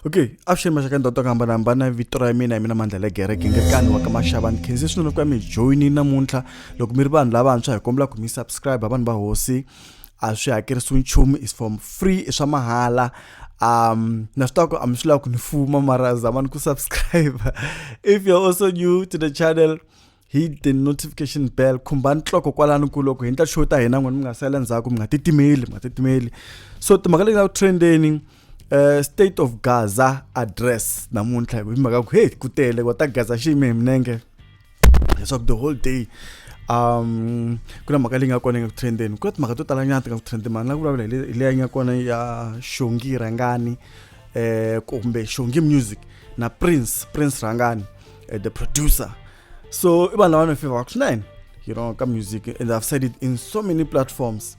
Okay, after mashaka ndoto kambana vito ra mina Mandla Gingirikani wa ka maxavani khensi swinene ku mi join namuntlha loko mi ri vanhu lavantshwa hi kombela ku mi subscribe vanhu va hosi a swi hakerisiwi nchumu is from free i swa mahala na swi am swi lava ku ni fuma mara zamani ku subscribe. If you're also new to the channel, hit the notification bell, khumbani nhloko kwalano ku loko hi ndla show ta hina n'wina mi nga sala ndzhaku mi nga titimeli. So timhaka leti nga trending state of Gaza address namuntlha hi mhaka ku hey ku tele wa ta Gaza xi yime hi minenge leswaku the whole day ku na mhaka leyi nga kona nga trending ku na timhaka to tala nyana ti nga trending mara na ku vulavula hi leyi nga kona ya Xongi Rhangani kumbe Xongi music na Prince Rhangani the producer. So i vanhu lava ni favor swinene ka music, and I've said it in so many platforms.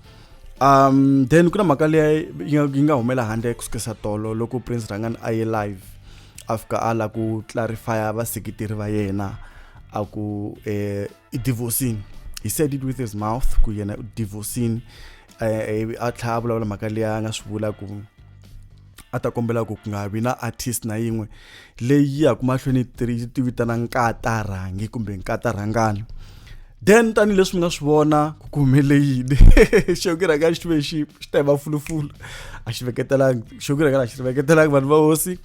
Then kuna mhaka leyi yi nga humela handle kusukisa tolo loko Prince Rhangani a ye live afika ala ku clarify vaseketeri va yena aku divorcing. He said it with his mouth ku yena divorcing a tlhela vulavula mhaka leyi a nga swi vula ku a ta kombela ku nga vi na artist na yin'we leyi ya ku mahlweni ti vitana Rhangi kumbe Rhangani. Then tani leswi mi nga swi vona ku kumele yini Xongi Rhangani xi ta va fulufulu a xi veketelanga Xongi Rhangani a xi veketelanga vanhu va hosi,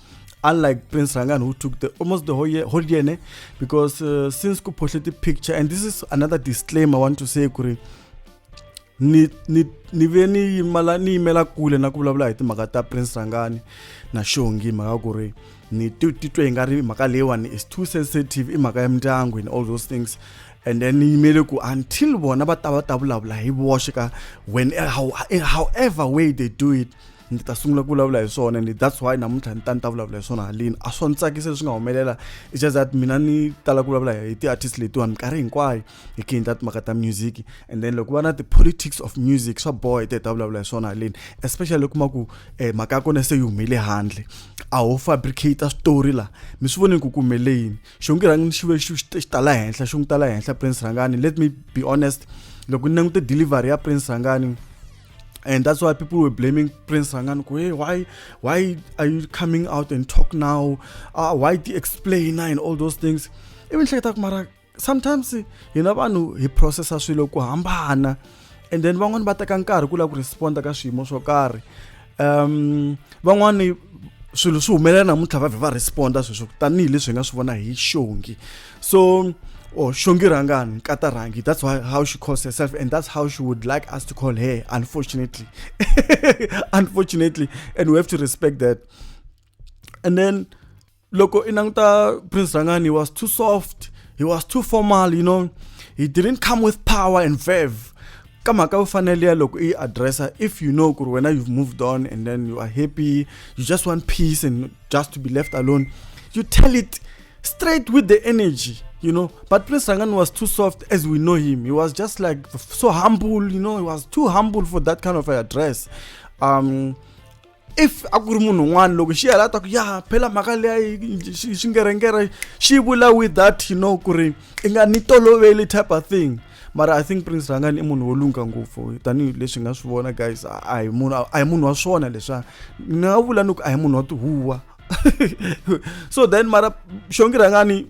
unlike Prince Rhangani who took almost the whole year because since ku poste the picture, and this is another disclaimer I want to say kuri ni ve ni yimela kule na ku vulavula hi timhaka ta Prince Rhangani na Xongi mhaka ku ri ni titwe hi nga ri mhaka leyiwani is too sensitive i mhaka ya mindyangu and all those things. And then yimele ku until bona va ta vulavula hi voxe ka however way they do it ni ta sungula ku vulavula hi swona, and that's why namuntlha ni ta vulavula hi swona haleni a swo ni tsakisa swi nga humelela. It's just that mina ni tala ku vulavula hi ti-artist letiwani minkarhi hinkwayo hi khendla timhaka ta music, and then loko va na the-politics of music swa boha hi ta vulavula hi swona haleni, especially loko ma ku mhaka ya kona se yi humele handle a ho fabricate story la mi swi voni ku kumele yini. Xongi Rhangani xi tala henhla xi n'wi tala henhla Prince Rhangani. Let me be honest, loko ni langute delivery ya Prince Rhangani, and that's why people were blaming Prince Rhangani. Hey, why are you coming out and talk now? Why do you explain and all those things? Even mara sometimes vanhu hi processa swilo ku hambana, and then van'wani va teka nkarhi ku la ku responda ka swiyimo swo karhi. Van'wani swilo swi humelela namuntlha va responda sweswo tanihi leswi hi nga swi vona hi Xongi. So Xongi Rhangani Rhangi, that's how she calls herself, and that's how she would like us to call her, unfortunately. Unfortunately, and we have to respect that. And then loko inangta Prince Rhangani was too soft, he was too formal, he didn't come with power and verve. Kama ka ufanele loko I addressa, if you know when you've moved on and then you are happy, you just want peace and just to be left alone, you tell it straight with the energy. But Prince Rhangani was too soft as we know him. He was just like so humble, he was too humble for that kind of address. If akuri munhu un'wana loko xi hala ta ku ya phela mhaka leyi xi ngerengera xi vula with that ku ri i nga ni toloveli type of thing. Mara I think Prince Rhangani I munhu wo lunga ngopfu tanihi leswi nga swi vona guys, a hi munhu wa swona leswa ni nga vula ni ku a hi munhu wa tihuwa. So then mara Xongi Rhangani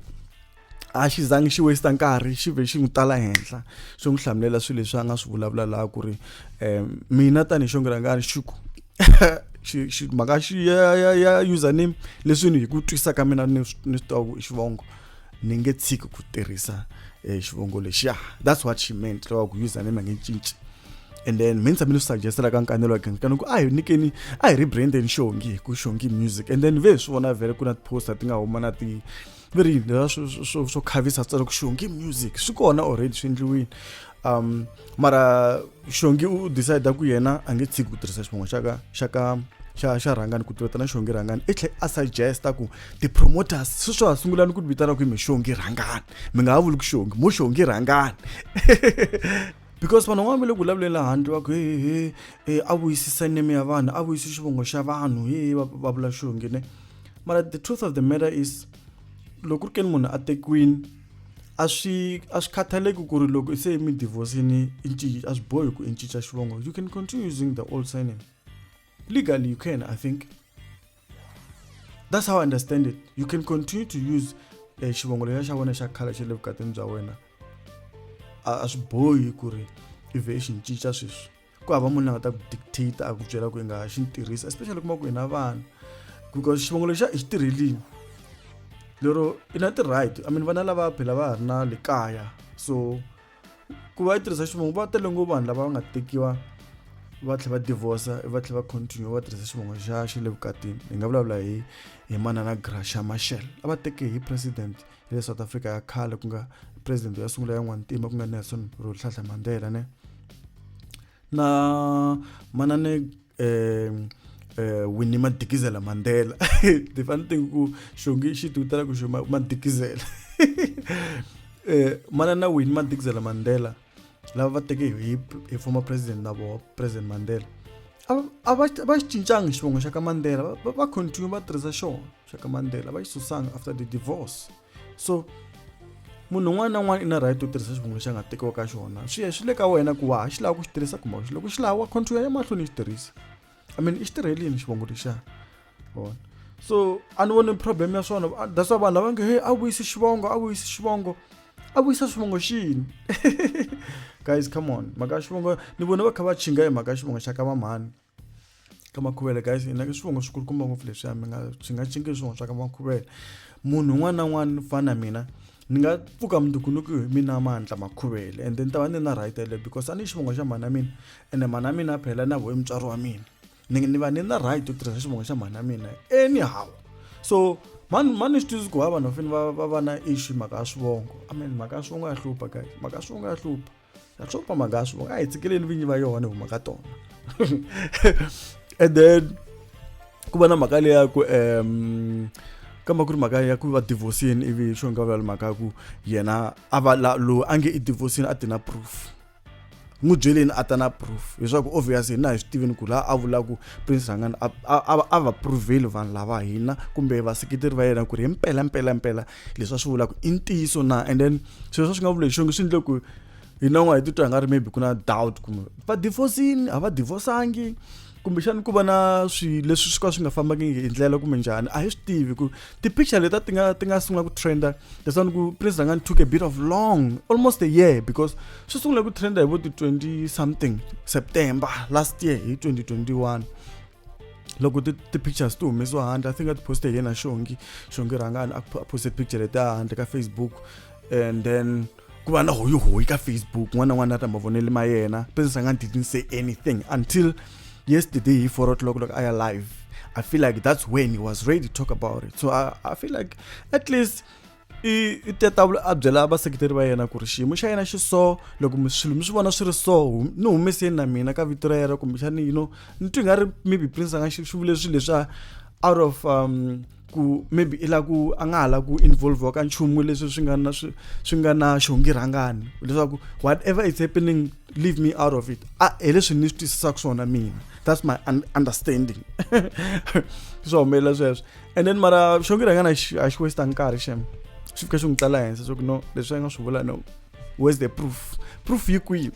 a xi zangi xi waste nkarhi xi ve xi n'wi tala henhla swi n'wi hlamulela swilo leswi a nga swi vulavula laha ku ri mina tanihi Xongi Rhangani mhaka ya username leswi ni hi ku twisa ka mina ni swi twa xivongo ni nge tshiki ku tirhisa xivongo lexiya. That's what she meant loko ku username a nge cinci. And then mina ni suggestela ka Nkanelo ku a hi rebrand Xongi ku Xongi music, and then ve swi vona vele ku na poster ti nga huma na ti very so khavisa tsalo ku Xongi music swi kona already swi endliwini. Mara Xongi u decide ku yena a nge tshiki ku tirhisa xivongo xa Rhangani ku tiveta na Xongi Rhangani. I tlhe a suggesta ku ti-promoters sweswo ha sungulani ku vitana ku hi Xongi Rhangani, mi nga ha vuli ku Xongi mo Xongi Rhangani. Because vanhu van'wana va le ku vulavulela handle va ku a vuyisisa name ya vanhu, a vuyisi xivongo xa vanhu va vula Xongi ne. Mara the truth of the matter is loko ri ke ni munhu a tekiwini swi khathaleki ku ri loko se mi divorce-ini a swi bohi ku i cinca xivongo. You can continue using the old surname. Legally you can, I think. That's how I understand it. You can continue to use xivongo lexa wena xa khale xa le vukatini bya wena. A swi bohi ku ri i ve xi cinca sweswi. Ku hava munhu a nga ta ku dictate a ku byela ku i nga xi tirhisa, especially kuma ku hina vanhu, because xivongo lexa i xi tirhelini. Lero ina ti-right, I mean vana lava phela va ha ri na le kaya, so ku va yi tirhisa xivongo va tele ngopfu vanhu lava va nga tekiwa va tlhela va divorce va tlhela va continue va tirhisa xivongo xa le vukatini. Hi nga vulavula hi manana Graça Machel, a va teke hi president ya le South Africa ya khale ku nga president ya sungula ya n'wantima ku nga Nelson Rolihlahla Mandela ne, na manane Winnie Madikizela Mandela. The funny thing ku Xongi xi tutela ku xuma Madikizela. Manana Winnie Madikizela Mandela lava va teke hi former president na vo President Mandela. A va xi cincanga xivongo xa ka Mandela, va continue va tirhisa xona xa ka Mandela, va xi susanga after the divorce. So munhu un'wana na un'wana i na right to tirhisa xivongo lexi a nga tekiwa ka xona. Swi le ka wena ku wa xi lava ku xi tirhisa kumbe loko xi lava continue ya mahlweni xi tirhisa. I mean i xi tirhelini xivongo lexa. So a ni voni problem ya swona. That's why vanhu lava nge hey a vuyisi xivongo, a vuyisi xivongo. A vuyisa xivongo xini? Guys, come on. Mhaka xivongo ni vona va kha va chinga hi mhaka xivongo xa ka Mamani, ka Makhuvele. Guys, ina ke swivongo swi kulukumba ngopfu leswiya, mi nga chingi swivongo swa ka Makhuvele. Munhu un'wana na un'wana fana mina ni nga pfuka mundzukunuku hi mina Mandla Makhuvele, and then ta va ni na right le because a ni xivongo xa mhana mina, ene mhana mina phela na vo mutswari wa mina. Ni va ni na right to tirhisa xivongo xa mhana mina anyhow. So mani swi twisisi ku va vanhu va va na issue mhaka ya swivongo. I mean mhaka ya swivongo ya hlupha guys, mhaka ya swivongo ya hlupha. Ya hlupha mhaka ya swivongo, a hi tsikeleni vinyi va yona hi huma ka tona. And then ku va na mhaka leya ku kamba ku ri mhaka ya ku va divorce-ini ivi xo nga vulavula mhaka ku yena a va loyi a nge i divorce-ini a ti na proof. N'wi byeleni a ta na proof leswaku obviously na hi swi tiveni ku laha a vula ku Prince Rhangani a va pruveli vanhu lava hina kumbe vaseketeri va yena ku ri hi mpela leswi a swi vula ku i ntiyiso na. And then sweswo swi nga vula hi Xongi swi endle ku hina n'wana hi titwa hi nga ri maybe ku na doubt kumbe va divorce-ini a va divorce-angi kumbexani ku va na leswi swi ka swi nga fambangi hi ndlela kumbe njhani a hi swi tivi. Ku ti-picture leta ti nga sungula ku trenda leswaku ku Prince Rhangani took a bit of long, almost a year, because swi sungula ku trenda hi vo ti-20 something September last year hi 2021 loko ti-pictures ti humesiwa handle. I think a ti poste yena Xongi Rhangani a poste picture leta handle ka Facebook, and then ku va na hoyi ka Facebook n'wana n'wana ta mavonele ma yena. Prince Rhangani didn't say anything until yesterday, 4 o'clock, like I live. I feel like that's when he was ready to talk about it. So I feel like at least i teta a byela vaseketeri va yena ku ri xiyimo xa yena xi so, loko swilo mi swi vona swi ri so ni humeseni na mina ka vito ra yena kumbexani ni twi nga ri maybe Prince Rhangani xi vule swilo leswi out of ku maybe i la ku a nga ha la ku involve ka nchumu leswi swi nga na Xongi Rhangani, leswaku whatever is happening leave me out of it. Hi leswi ni swi twisisaka swona mina. That's my understanding. So humelela sweswo. And then mara Xongi Rhangani a xi waste nkarhi shem. Swi fika swi n'wi tsala henhla swa ku no leswi a nga swi vula no, where's the proof yi kwihi?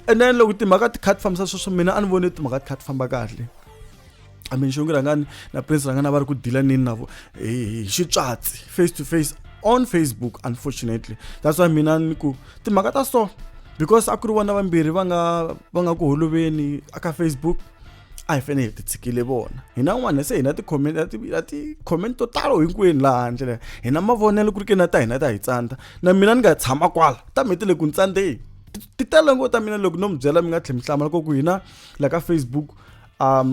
And then loko timhaka ti kha ti fambisa sweswo mina a ni voni timhaka ti kha ti famba kahle. I mean Xongi Rhangani na Prince Rhangani va ri ku deala nini na vo hi xitswatsi face to face on Facebook. Unfortunately that's why mina ni ku timhaka ta so, because a ku ri vona vambirhi va nga ku holoveni aka Facebook, a hi fanele hi ti tshikile vona. Hina n'wana se hina ti-comment to talo hinkwenu laha handle, hina mavonelo ku ri ke na ta hina ta hi tsandza. Na mina ni nga tshama kwala ta metile ku ntsandze ti tala ngopfu ta mina loko no mi byela mi nga tlhela mi hlamala ku hina la ka Facebook a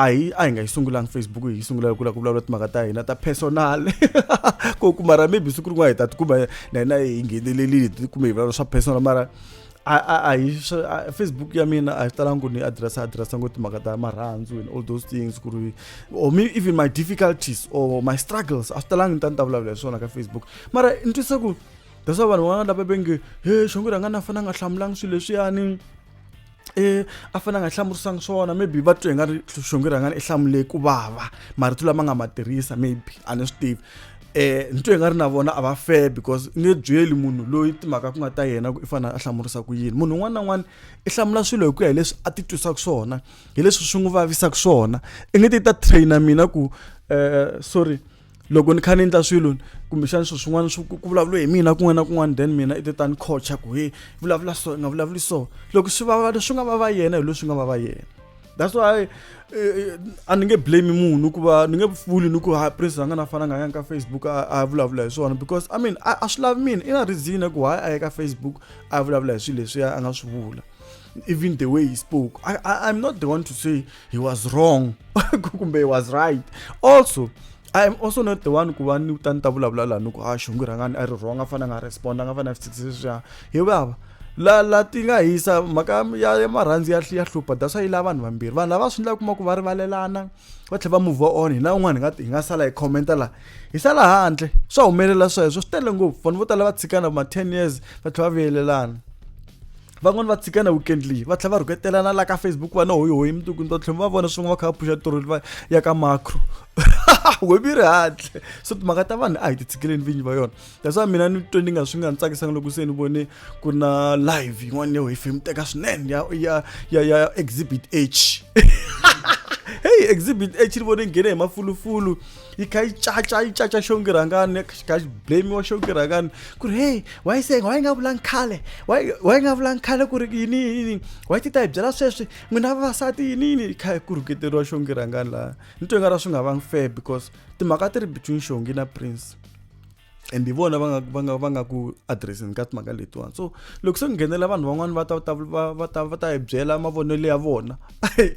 hi nga yi sungulangi Facebook, hi sungula ku vulavula timhaka ta hina ta personal ku mara maybe siku rin'wana hi ta tikuma na hina hi nghenelelile kumbe hi vulavula swa personal, mara Facebook ya mina a hi talangi ku ni addressa ngopfu timhaka ta marhandzu and all those things ku ri or me even my difficulties or my struggles a swi talangi ni ta vulavula hi swona ka Facebook. Mara ni twisa ku that's why vanhu van'wana lava venge he Xongi Rhangani a fanele a nga hlamulangi swilo leswiyani, a fanele a nga hlamurisanga swona. Maybe va twe nga ri Xongi Rhangani i hlamule ku vava mara tu lama nga ma tirhisa maybe a ni swi tivi. nto nga ri na vona a va fair because nge byeli munhu loyi timhaka ku nga ta yena i fana a hlamurisa ku yini munhu un'wana na un'wana i hlamula swilo hi ku ya hi leswi a ti twisaka swona hi leswi swi n'wi vavisaka swona i nge ti ta traina mina ku sorry loko ni kha ni endla swilo kumbexana swilo swin'wana ku vulavula hi mina kun'wana na kun'wana then mina i ti ta ni coacha ku he vulavula so nga vulavuli so loko swi vava leswi nga vava yena hi leswi nga vava yena. That's why a ni nge blame munhu ku va ni nge vuli ni ku Prince a nga na fananga ya ka Facebook a vulavula hi swona because I mean a swi lavi mina i na reason ku why a ya ka Facebook a vulavula hi swilo leswi a nga swi vula. Even the way he spoke, I'm not the one to say he was wrong kumbe he was right. Also I'm also not the one ku va ni ta vulavula lani ku Xongi Rhangani a ri wrong a fana nga respond a nga fana fitsisa hi baba la ti nga hisa mhaka ya marhandzi ya hlupha that's why lava vanhu vambirhi vanhu lava swi endla kuma ku va rivalelana va tlhela va move on hina un'wana hi nga sala hi commenta la hi sala handle swa humelela sweswo swi tele ngopfu vanhu vo tala va tshikana ma 10 years va tlhela va vuyelelana van'wana va tshikana weekendly va tlhela va rhuketelana la ka Facebook va na hoyi mituku ndo tlhela va vona swin'we va kha va phusha tori ya ka macro webi ri handle so timhaka ta vanhu a hi ti tshikeleni vinyi va yona that's why mina ni twe ni nga swi nga tsakisanga loko se ni vone ku na live yin'wana yo hi film teka swinene ya exhibit H hey exhibit H ri vone nghene hi mafulufulu yi kha yi caca Xongi Rhangani ka blame wa Xongi Rhangani ku ri hey why nga vulangi khale why nga vulangi khale ku ri yini why ti ta hi byela sweswi n'wina vavasati yini kha ku rhuketeriwa Xongi Rhangani la ni twe nga ra swi nga vangi fair because timhaka ti ri between Xongi na Prince and hi vona va nga ku addressing ka timhaka letiwani so loko se nghenela vanhu van'wana va ta hi byela mavonelo ya vona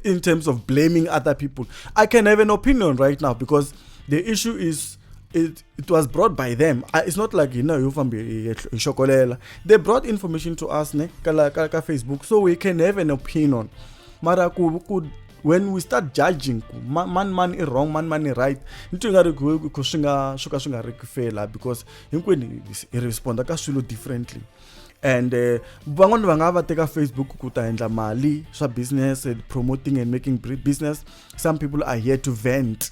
in terms of blaming other people. I can have an opinion right now because the issue is it was brought by them. It's not like you fambi shokolela. They brought information to us ne ka Facebook so we can have an opinion. Mara when we start judging man is wrong man is right nto nga ri ku swi nga ri ku fela because hinkwenu hi responda ka swilo differently and van'wana va nga va teka Facebook ku ta endla mali swa business and promoting and making business. Some people are here to vent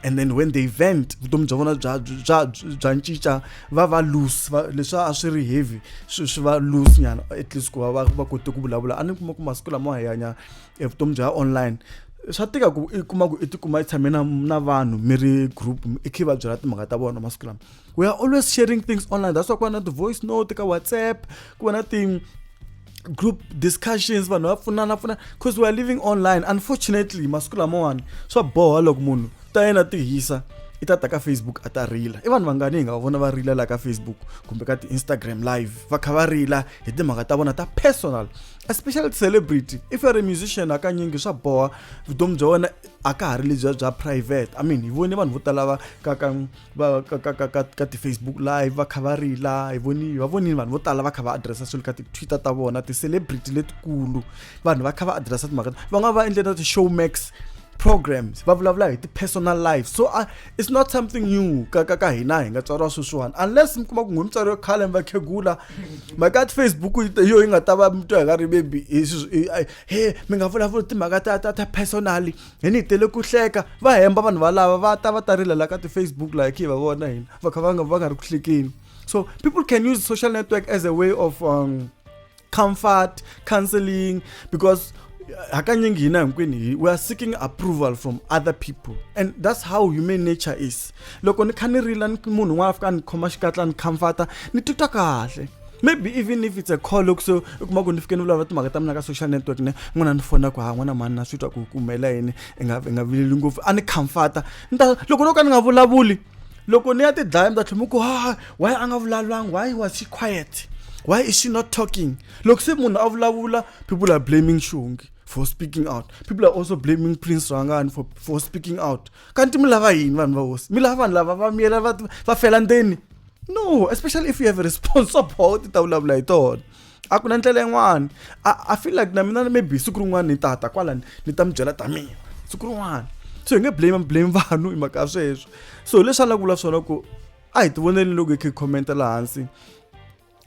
and then when they vent vutomi bya vona bya ncinca va lose leswi a swi ri heavy swi va lose nyana at least ku va kote ku vulavula a ni kuma ku masiku lama hi hanya vutomi bya online swa tika ku i kuma ku i tikuma i tshame na vanhu mi ri group i kha va byela timhaka ta vona masiku lama. We are always sharing things online. That's why ku na the voice note ka WhatsApp ku na ti group discussions vanhu va pfunana because we are living online. Unfortunately masiku lama wani swa boha loko munhu ta yena ti hisa i ta ka Facebook a ta rila i vanhu vangani hi nga vona va rila la ka Facebook kumbe ka ti Instagram live va kha va rila hi timhaka ta vona ta personal especially celebrity. If you're a musician akanyingi swa boha vutomi bya wena a ka ha ri lebyi bya private. I mean hi vone vanhu vo tala ka ti Facebook live va kha va rila hi voni vanhu vo tala va kha va addressa swilo ka ti Twitter ta vona ti celebrity letikulu vanhu va kha va addressa timhaka va nga va endlela ti Showmax programs va vulavula hi ti personal life so it's not something new ka hina hi nga tsariwa sweswiwani unless mi kuma ku n'wimtsari yo khale va khegula mhaka ti Facebook yo yi nga ta va mito hi nga ri maybe he mi nga vulavula timhaka ta personally hi ni tele ku hleka va hemba vanhu valava va ta rilela ka ti Facebook like hi va vona hina va kha va nga ri ku hlekeni. So people can use social network as a way of comfort counseling because hakanyingi hina hinkwini we are seeking approval from other people and that's how human nature is. Loko ni kha ni rila munhu n'wana fika ni khoma xikatla ni comforta ni titwa kahle maybe even if it's a call loko so kuma ku ni fike ni vulavula timhaka ta mina ka social network ne n'wana ni fona ku n'wana mani na swi twa ku kumela yini i nga vileli ngopfu a ni comforta loko no ka ni nga vulavuli loko ni ya ti dlaya mi ta tlhela mi ku why a nga vulavulanga why was she quiet why is she not talking. Loko se munhu a vulavula people are blaming Xongi for speaking out. People are also blaming Prince Rhangani for speaking out. Kanti mi lava yini vanhu va hosi mi lava vanhu lava va miyela va fela ndeni no especially if you have a response about it ta vulavula hi tona a ku na ndlela yin'wana I feel like na mina maybe siku rin'wana ni tata kwala ni ta mi byela ta mina siku rin'wana so hi nge blame vanhu hi mhaka sweswo so leswi a la ku vula swona ku a hi ti voneli loko hi kha hi commenta laha hansi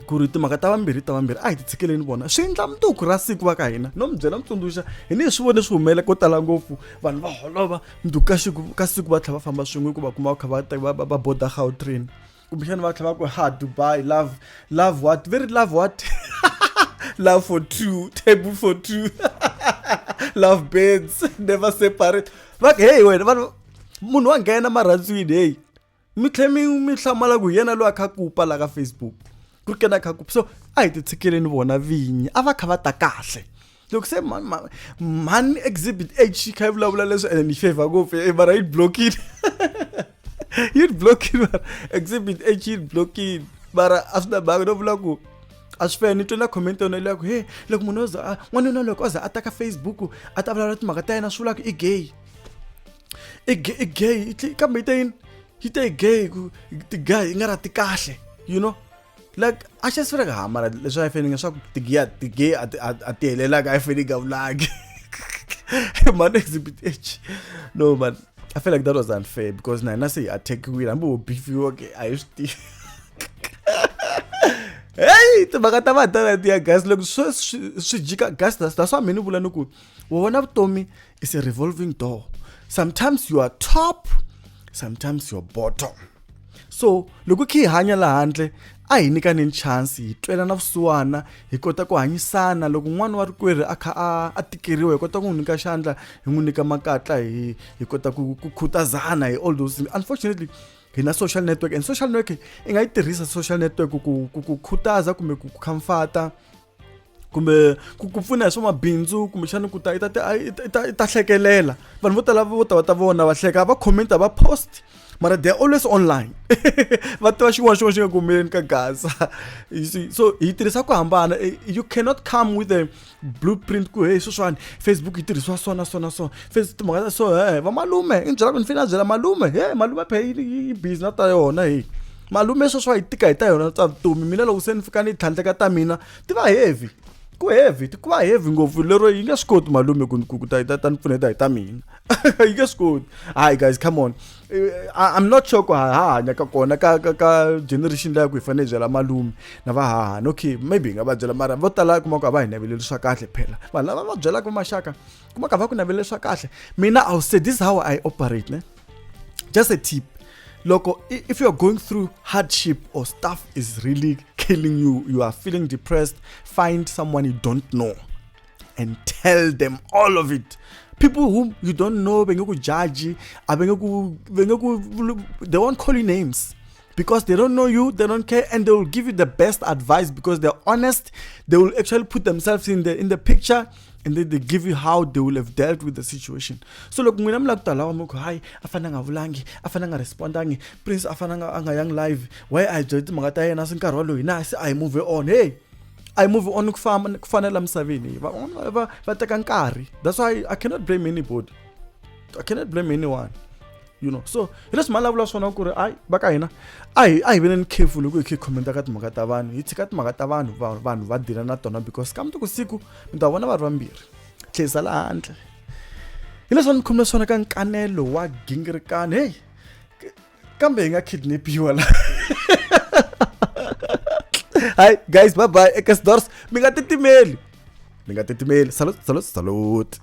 ku ri timhaka ta vambirhi a hi ti tshikeleni vona swi endla mundzuku ra siku va ka hina no mi byela mutsundzuxa hi ni hi swi vone swi humelela ko tala ngopfu vanhu va holova mundzuku ka siku va tlhela va famba swin'we ku va kuma va kha va boda Gautrain kumbexana va tlhela va ku Dubai love what very love what love for two table for two love beds never separate va ku hey wena vanhu munhu wa nghena marhandzwini hey mi tlhela mi hlamala ku yena lo a kha kupa la ka Facebook ku ri kena kha kupa so a hi ti tshikeleni vona vinyi a va kha va ta kahle loko se man exhibit H kha yi vulavula leswi and ni favor ngopfu mara yi blockini yi blockini exhibit H yi blockini mara a swi na banga no vula ku a swi fani ni comment yona le ku hey loko munhu oza n'wanuna loko oza a ta ka Facebook a ta vulavula timhaka ta yena swi vula ku i gay kambe yi ta gay ku ti gay nga ra ti kahle you know like a xi swi ri mara leswi a fanele swa ku ti gay a ti helela ka a fanele ga vulagi man exhibit H no man I feel like that was unfair because na say attack we ambo beef you okay I used to hey timhaka ta vatana ti ya gas loko swi jika gas that's why many vula ni ku wona vutomi is a revolving door sometimes you are top sometimes you're bottom so loko khi hanya la handle a hi nyikani chance hi twela na vusiwana hi kota ku hanyisana loko n'wana wa rikwerhu a kha a tikeriwa hi kota ku n'wi nyika xandla hi n'wi nyika makatla hi kota ku khutazana hi all those things unfortunately hi na social network and social network i nga yi tirhisa social network ku khutaza kumbe ku comforta kumbe ku pfuna hi swa mabindzu kumbe xana ku ta hlekelela vanhu vo tala vo ta vona va hleka va comment va post mara they are always online va tiva xin'wana xi nga ku humeleni ka gasa you see so hi tirhisa ku hambana you cannot come with a blueprint ku hey sweswiwani Facebook yi tirhisiwa so Facebook timhaka so va malume i byela ku ni fina byela malume malume phe yi busy na ta yona malume sweswiwa hi tika hi ta yona tsa vutomi mina loko se ni fika ni tlhandleka ta mina ti va heavy ku va heavy ngopfu lero yi nga swi koti malume ku ta ni pfuneta hi ta mina yi nga swi koti hi guys come on I'm not sure ku hanya ka kona ka generation leyi ku hi fanele byela malume na va hahani okay maybe nga va byela mara vo tala kuma ku a va hi naveleli swa kahle phela vanhu lava va byela ku maxaka kuma ka va ku naveleli swa kahle mina I'll say this is how I operate ne just a tip Loco, if you're going through hardship or stuff is really killing you, you are feeling depressed, find someone you don't know and tell them all of it. People whom you don't know, they won't call you names because they don't know you, they don't care, and they will give you the best advice because they're honest. They will actually put themselves in the picture, and then they give you how they will have dealt with the situation. So look, when I'm like talawa mo ko hi afana nga vulangi afana nga respondangi prince afana nga yang live why I joined mga tayo na sin karolo ina I move on I move on kufanele msavini va teka nkarhi. That's why I cannot blame anybody. I cannot blame anyone. You know, so ilo smalavula swona ku ri ai baka hina ai been careful ku hi commenta ka timhaka ta vanhu hi tshika timhaka ta vanhu va dira na tona because kambe ku siku mi ta vona va ri vambirhi tlhela la handle ilo swona khumula swona ka Nkanelo wa Gingirikani hey kambe hi nga kidnapiwa la hi guys bye bye ekasdors mi nga titimeli salute